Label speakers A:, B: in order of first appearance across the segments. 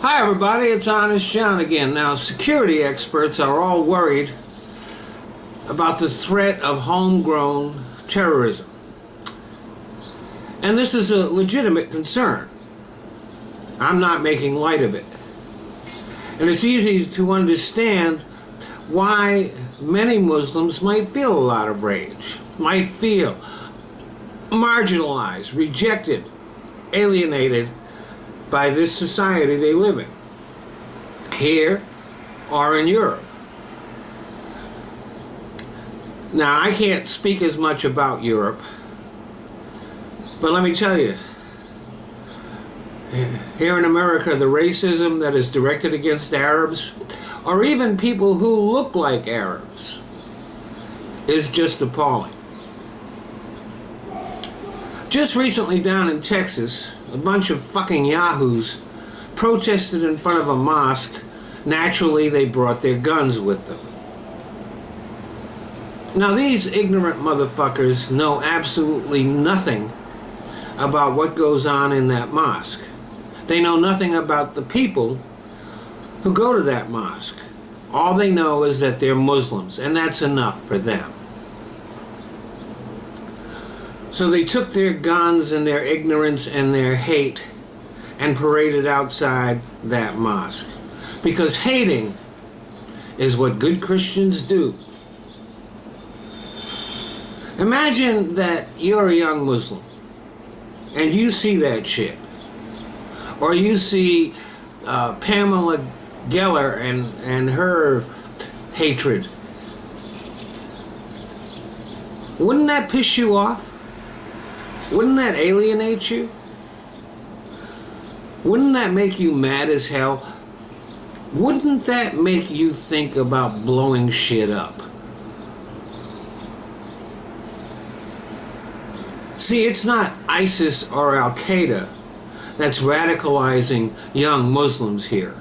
A: Hi everybody, it's Honest John again. Now, security experts are all worried about the threat of homegrown terrorism. And this is a legitimate concern. I'm not making light of it. And it's easy to understand why many Muslims might feel a lot of rage, might feel marginalized, rejected, alienated by this society they live in, here or in Europe. Now, I can't speak as much about Europe, but let me tell you, here in America, the racism that is directed against Arabs, or even people who look like Arabs, is just appalling. Just recently down in Texas, a bunch of fucking yahoos protested in front of a mosque. Naturally, they brought their guns with them. Now, these ignorant motherfuckers know absolutely nothing about what goes on in that mosque. They know nothing about the people who go to that mosque. All they know is that they're Muslims, and that's enough for them. So they took their guns and their ignorance and their hate and paraded outside that mosque. Because hating is what good Christians do. Imagine that you're a young Muslim and you see that shit. Or you see Pamela Geller and her hatred. Wouldn't that piss you off? Wouldn't that alienate you? Wouldn't that make you mad as hell? Wouldn't that make you think about blowing shit up? See, it's not ISIS or Al-Qaeda that's radicalizing young Muslims here.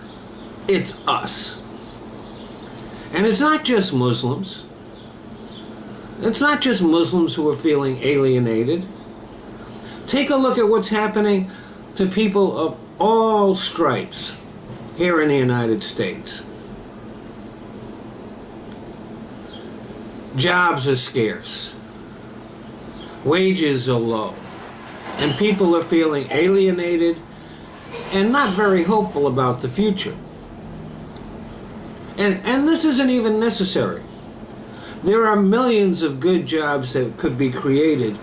A: It's us. And it's not just Muslims. It's not just Muslims who are feeling alienated. Take a look at what's happening to people of all stripes here in the United States. Jobs are scarce. Wages are low. And people are feeling alienated and not very hopeful about the future. And this isn't even necessary. There are millions of good jobs that could be created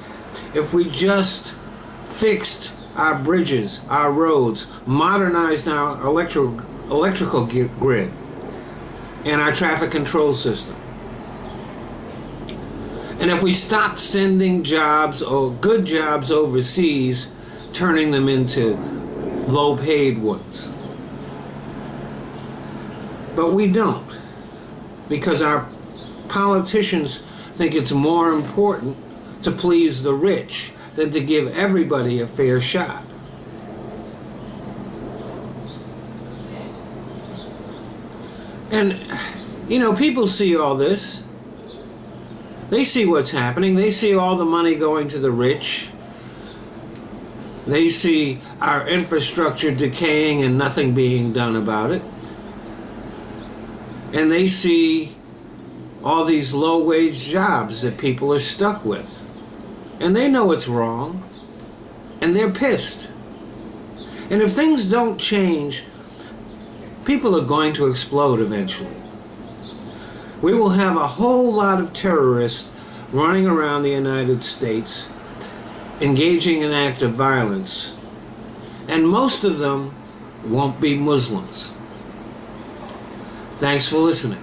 A: if we just fixed our bridges, our roads, modernized our electrical grid, and our traffic control system. And if we stopped sending jobs or good jobs overseas, turning them into low-paid ones. But we don't, because our politicians think it's more important to please the rich than to give everybody a fair shot. And, people see all this. They see what's happening. They see all the money going to the rich. They see our infrastructure decaying and nothing being done about it. And they see all these low-wage jobs that people are stuck with. And they know it's wrong. And they're pissed. And if things don't change, people are going to explode eventually. We will have a whole lot of terrorists running around the United States, engaging in acts of violence. And most of them won't be Muslims. Thanks for listening.